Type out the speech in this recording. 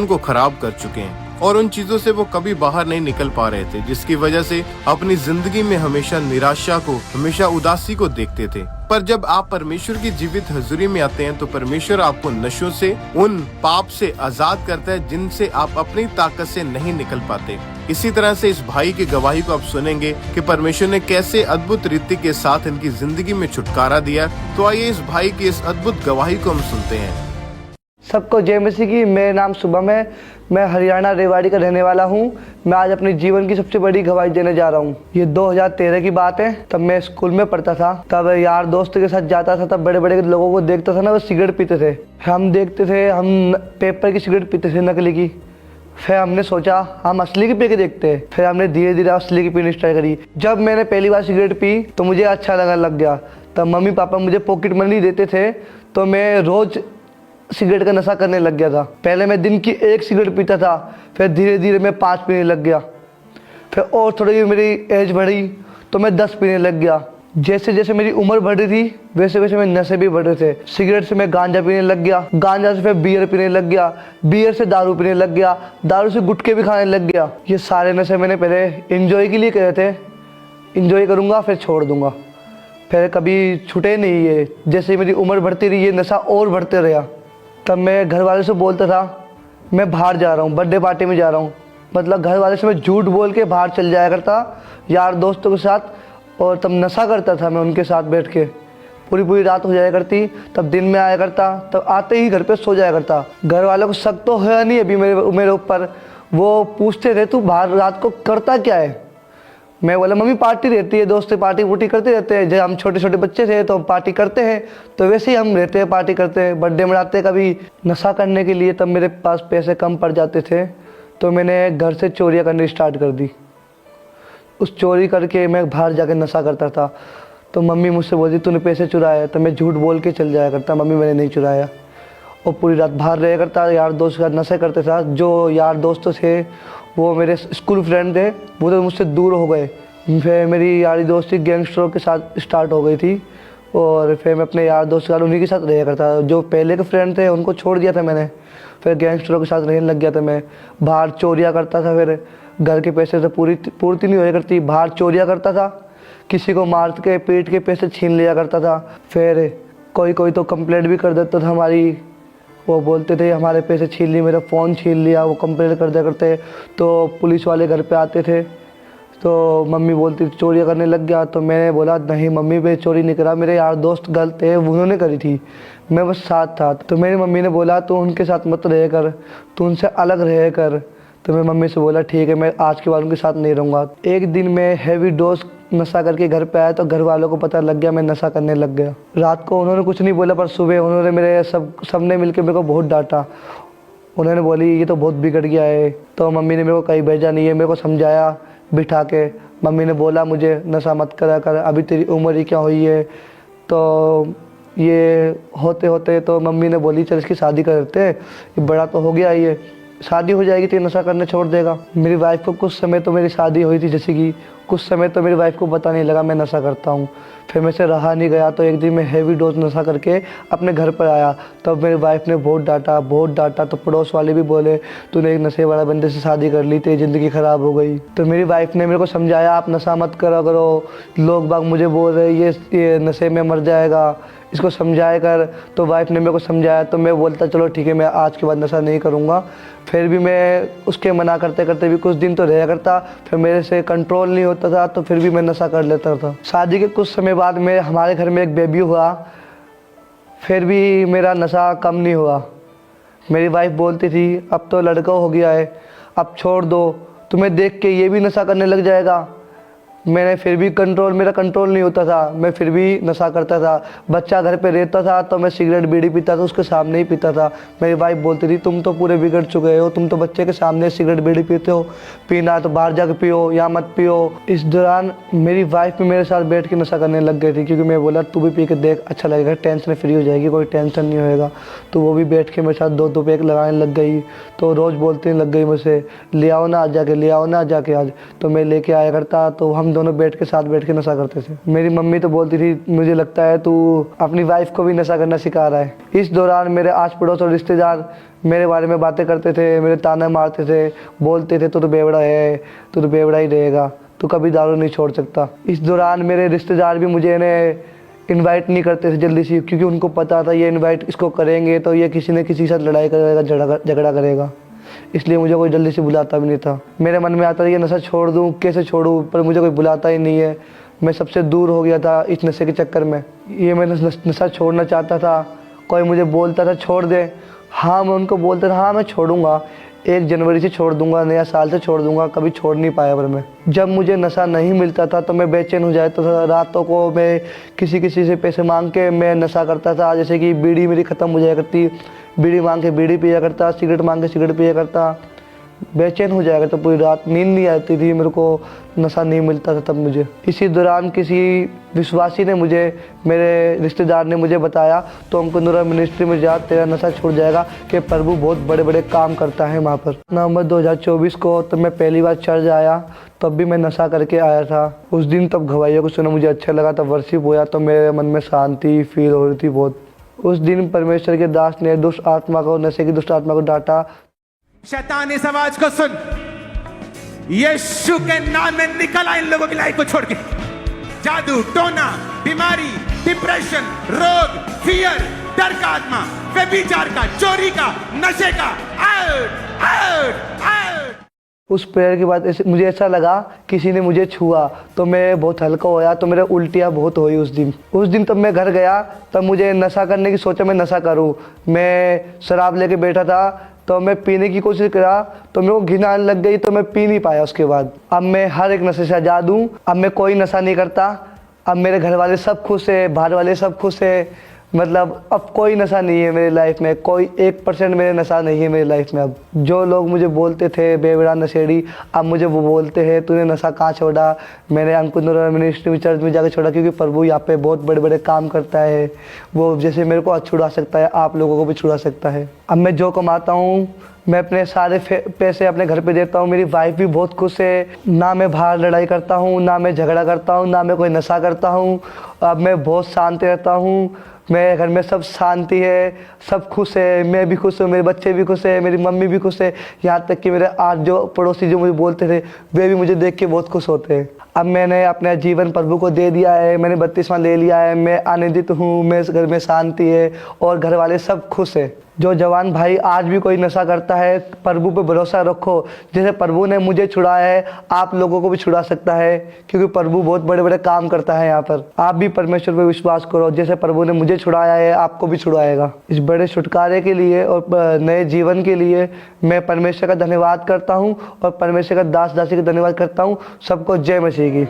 को खराब कर चुके हैं और उन चीजों से वो कभी बाहर नहीं निकल पा रहे थे, जिसकी वजह से अपनी जिंदगी में हमेशा निराशा को, हमेशा उदासी को देखते थे। पर जब आप परमेश्वर की जीवित हजूरी में आते हैं तो परमेश्वर आपको नशों से, उन पाप से आजाद करता है जिनसे आप अपनी ताकत से नहीं निकल पाते। इसी तरह से इस भाई की गवाही को आप सुनेंगे कि परमेश्वर ने कैसे अद्भुत रीति के साथ इनकी जिंदगी में छुटकारा दिया। तो आइए इस भाई की इस अद्भुत गवाही को हम सुनते हैं। सबको जय मसीह की। मेरा नाम शुभम है। मैं हरियाणा रेवाड़ी का रहने वाला हूँ। मैं आज अपने जीवन की सबसे बड़ी गवाही देने जा रहा हूँ। ये 2013 की बात है। तब मैं स्कूल में पढ़ता था। तब यार दोस्त के साथ जाता था। तब बड़े बड़े लोगों को देखता था ना, वो सिगरेट पीते थे। हम देखते थे, हम पेपर की सिगरेट पीते थे, नकली की। फिर हमने सोचा हम असली की पी के देखते हैं। फिर हमने धीरे धीरे असली की पीनी स्टार्ट करी। जब मैंने पहली बार सिगरेट पी तो मुझे अच्छा लगने लग गया। तब मम्मी पापा मुझे पॉकेट मनी देते थे तो मैं रोज सिगरेट का नशा करने लग गया था। पहले मैं दिन की 1 सिगरेट पीता था, फिर धीरे धीरे मैं 5 पीने लग गया। फिर और थोड़ी मेरी एज बढ़ी तो मैं 10 पीने लग गया। जैसे जैसे मेरी उम्र बढ़ रही थी वैसे वैसे मेरे नशे भी बढ़ रहे थे। सिगरेट से मैं गांजा पीने लग गया, गांजा से फिर बियर पीने लग गया, बियर से दारू पीने लग गया, दारू से गुटखे भी खाने लग गया। ये सारे नशे मैंने पहले एंजॉय के लिए करे थे। एंजॉय करूँगा फिर छोड़ दूँगा, फिर कभी छूटे नहीं ये। जैसे मेरी उम्र बढ़ती रही ये नशा और बढ़ते रहा। तब मैं घर वाले से बोलता था मैं बाहर जा रहा हूँ, बर्थडे पार्टी में जा रहा हूँ। मतलब घर वाले से मैं झूठ बोल के बाहर चल जाया करता यार दोस्तों के साथ। और तब नशा करता था मैं उनके साथ बैठ के। पूरी रात हो जाया करती। तब दिन में आया करता, तब आते ही घर पे सो जाया करता। घर वालों को शक तो है नहीं अभी मेरे ऊपर। वो पूछते थे तू बाहर रात को करता क्या है। मैं बोला मम्मी पार्टी रहती है, दोस्त पार्टी वुटी करते रहते हैं। जब हम छोटे छोटे बच्चे थे तो हम पार्टी करते हैं, तो वैसे ही हम रहते हैं, पार्टी करते हैं, बर्थडे मनाते हैं। कभी नशा करने के लिए तब मेरे पास पैसे कम पड़ जाते थे तो मैंने घर से चोरियां करनी स्टार्ट कर दी। उस चोरी करके मैं बाहर जाके नशा करता था। तो मम्मी मुझसे बोलती तूने पैसे चुराए, तो मैं झूठ बोल के चल जाया करता मम्मी मैंने नहीं चुराया। और पूरी रात बाहर रहा करता, यार दोस्त के साथ नशे करते था। जो यार दोस्त थे वो मेरे स्कूल फ्रेंड थे, वो तो मुझसे दूर हो गए। फिर मेरी यारी दोस्ती गैंगस्टरों के साथ स्टार्ट हो गई थी। और फिर मैं अपने यार दोस्त के साथ उन्हीं के साथ रहा करता। जो पहले के फ्रेंड थे उनको छोड़ दिया था मैंने, फिर गैंगस्टरों के साथ रहने लग गया था मैं। बाहर चोरियाँ करता था, फिर घर के पैसे से पूर्ति नहीं होया करती, बाहर चोरियाँ करता था, किसी को मार के पीट के पैसे छीन लिया करता था। फिर कोई तो कंप्लेंट भी कर देता था हमारी। वो बोलते थे हमारे पैसे छीन लिए, मेरा फ़ोन छीन लिया, वो कंप्लेंट कर दिया करते। तो पुलिस वाले घर पे आते थे तो मम्मी बोलती चोरियाँ करने लग गया। तो मैंने बोला नहीं मम्मी मैं चोरी नहीं करा, मेरे यार दोस्त गलत थे, उन्होंने करी थी, मैं बस साथ था। तो मेरी मम्मी ने बोला तू उनके साथ मत रह कर, तू उनसे अलग रह कर। तो मैं मम्मी से बोला ठीक है मैं आज के बाद उनके साथ नहीं रहूँगा। एक दिन मैं हैवी डोज नशा करके घर पे आया तो घर वालों को पता लग गया मैं नशा करने लग गया। रात को उन्होंने कुछ नहीं बोला, पर सुबह उन्होंने मेरे सबने मिलकर मेरे को बहुत डांटा। उन्होंने बोली ये तो बहुत बिगड़ गया है। तो मम्मी ने मेरे को कहीं भेजा नहीं है, मेरे को समझाया बिठा के। मम्मी ने बोला मुझे नशा मत करा कर, अभी तेरी उम्र ही क्या हुई है। तो ये होते होते तो मम्मी ने बोली चल इसकी शादी कर देते हैं, ये बड़ा तो हो गया, ये शादी हो जाएगी तो ये नशा करने छोड़ देगा। मेरी वाइफ को कुछ समय तो मेरी शादी हुई थी, जैसे कि कुछ समय तो मेरी वाइफ को पता नहीं लगा मैं नशा करता हूँ। फिर मैं से रहा नहीं गया तो एक दिन मैं हैवी डोज नशा करके अपने घर पर आया। तब मेरी वाइफ ने बहुत डांटा। तो पड़ोस वाले भी बोले तूने एक नशे वाला बंदे से शादी कर ली, तेरी ज़िंदगी ख़राब हो गई। तो मेरी वाइफ ने मेरे को समझाया आप नशा मत करा करो, लोग बाग मुझे बोल रहे ये नशे में मर जाएगा, इसको समझाया कर। तो वाइफ ने मेरे को समझाया तो मैं बोलता चलो ठीक है मैं आज के बाद नशा नहीं करूँगा। फिर भी मैं उसके मना करते करते भी कुछ दिन तो रहा करता, फिर मेरे से कंट्रोल नहीं होता था तो फिर भी मैं नशा कर लेता था। शादी के कुछ समय बाद में हमारे घर में एक बेबी हुआ, फिर भी मेरा नशा कम नहीं हुआ। मेरी वाइफ बोलती थी अब तो लड़का हो गया है, अब छोड़ दो, तुम्हें देख के ये भी नशा करने लग जाएगा। मैंने फिर भी मेरा कंट्रोल नहीं होता था, मैं फिर भी नशा करता था। बच्चा घर पे रहता था तो मैं सिगरेट बीड़ी पीता था, उसके सामने ही पीता था। मेरी वाइफ बोलती थी तुम तो पूरे बिगड़ चुके हो, तुम तो बच्चे के सामने सिगरेट बीड़ी पीते हो, पीना तो बाहर जाकर पियो या मत पियो। इस दौरान मेरी वाइफ भी मेरे साथ बैठ के नशा करने लग गई थी, क्योंकि मैं बोला तू भी पी के देख अच्छा लगेगा, टेंशन फ्री हो जाएगी, कोई टेंशन नहीं होएगा। तो वो भी बैठ के मेरे साथ 2-2 पैक लगाने लग गई। तो रोज़ बोलती लग गई मुझसे ले आओ ना आज जाके, ले आओ ना आज जाके आज। तो मैं लेके आया करता, तो हम दोनों बैठ के साथ बैठ के नशा करते थे। मेरी मम्मी तो बोलती थी, मुझे लगता है तू अपनी वाइफ को भी नशा करना सिखा रहा है। इस दौरान मेरे आस पड़ोस और रिश्तेदार मेरे बारे में बातें करते थे, मेरे ताने मारते थे, बोलते थे तू तो बेवड़ा है, तू तो बेवड़ा ही रहेगा, तू कभी दारू नहीं छोड़ सकता। इस दौरान मेरे रिश्तेदार भी मुझे इनवाइट नहीं करते थे जल्दी से, क्योंकि उनको पता था ये इनवाइट इसको करेंगे तो ये किसी न किसी के साथ लड़ाई करेगा, झगड़ा करेगा, इसलिए मुझे कोई जल्दी से बुलाता भी नहीं था। मेरे मन में आता था ये नशा छोड़ दूँ, कैसे छोड़ूँ, पर मुझे कोई बुलाता ही नहीं है। मैं सबसे दूर हो गया था इस नशे के चक्कर में। ये मैं नशा छोड़ना चाहता था, कोई मुझे बोलता था छोड़ दे, हाँ मैं उनको बोलता था हाँ मैं छोड़ूंगा, 1 जनवरी से छोड़ दूंगा, नया साल से छोड़ दूंगा, कभी छोड़ नहीं पाया। पर मैं जब मुझे नशा नहीं मिलता था तो मैं बेचैन हो जाता था। रातों को मैं किसी से पैसे मांग के मैं नशा करता था। जैसे कि बीड़ी मेरी ख़त्म हो जाया करती, बीड़ी मांग के बीड़ी पिया करता, सिगरेट मांग के सिगरेट पिया करता, बेचैन हो जाएगा तो पूरी रात नींद नहीं आती थी, मेरे को नशा नहीं मिलता था तब मुझे। इसी दौरान किसी विश्वासी ने मुझे, मेरे रिश्तेदार ने मुझे बताया तो अंकुर मिनिस्ट्री में जा, तेरा नशा छूट जाएगा, कि प्रभु बहुत बड़े बड़े काम करता है वहाँ पर। नवंबर 2024 को तब मैं पहली बार चर्च आया, तब भी मैं नशा करके आया था। उस दिन तब गवाहियों को सुना, मुझे अच्छा लगा, तब वर्शिप हुआ तो मेरे मन में शांति फील हो रही थी बहुत। उस दिन परमेश्वर के दास ने दुष्ट आत्मा को, नशे की दुष्ट आत्मा को डांटा। शैतान इस आवाज को सुन, यीशु के नाम में निकल आ इन लोगों की लाइफ को छोड़ के। जादू, टोना, बीमारी, डिप्रेशन, रोग, फियर, डर का आत्मा, व्यभिचार का, चोरी का, नशे का, आउट आउट आउट। उस प्रेयर के बाद मुझे ऐसा लगा किसी ने मुझे छुआ तो मैं बहुत हल्का होया, तो मेरे उल्टियाँ बहुत हुई उस दिन। तब मैं घर गया, तब मुझे नशा करने की सोचा, मैं नशा करूं। मैं शराब लेके बैठा था तो मैं पीने की कोशिश करा तो मेरे को घिन आने लग गई, तो मैं पी नहीं पाया उसके बाद। अब मैं हर एक नशे से आज़ाद हूँ, अब मैं कोई नशा नहीं करता, अब मेरे घर वाले सब खुश है, बाहर वाले सब खुश है। मतलब अब कोई नशा नहीं है मेरी लाइफ में, कोई 1% मेरे नशा नहीं है मेरी लाइफ में। अब जो लोग मुझे बोलते थे बेवड़ा नशेड़ी, अब मुझे वो बोलते हैं तूने नशा कहाँ छोड़ा। मैंने अंकुर मिनिस्ट्री में चर्च में जाकर छोड़ा, क्योंकि प्रभु यहाँ पे बहुत बड़े बड़े काम करता है। वो जैसे मेरे को छुड़ा सकता है, आप लोगों को भी छुड़ा सकता है। अब मैं जो कमाता हूँ मैं अपने सारे पैसे अपने घर पे देता हूँ। मेरी वाइफ भी बहुत खुश है, ना मैं बाहर लड़ाई करता हूँ, ना मैं झगड़ा करता हूँ, ना मैं कोई नशा करता हूँ। अब मैं बहुत शांत रहता हूँ, मेरे घर में सब शांति है, सब खुश है, मैं भी खुश हूँ, मेरे बच्चे भी खुश है, मेरी मम्मी भी खुश है। यहाँ तक कि मेरे आज जो पड़ोसी जो मुझे बोलते थे वे भी मुझे देख के बहुत खुश होते हैं। अब मैंने अपना जीवन प्रभु को दे दिया है, मैंने बपतिस्मा ले लिया है, मैं आनंदित हूँ, मेरे घर में शांति है और घर वाले सब खुश है। जो जवान भाई आज भी कोई नशा करता है, प्रभु पे भरोसा रखो। जैसे प्रभु ने मुझे छुड़ाया है, आप लोगों को भी छुड़ा सकता है, क्योंकि प्रभु बहुत बड़े बड़े काम करता है यहाँ पर। आप भी परमेश्वर पे विश्वास करो, जैसे प्रभु ने मुझे छुड़ाया है आपको भी छुड़ाएगा। इस बड़े छुटकारे के लिए और नए जीवन के लिए मैं परमेश्वर का धन्यवाद करता हूँ और परमेश्वर का दास दासी का धन्यवाद करता हूँ। सबको जय मसीह की।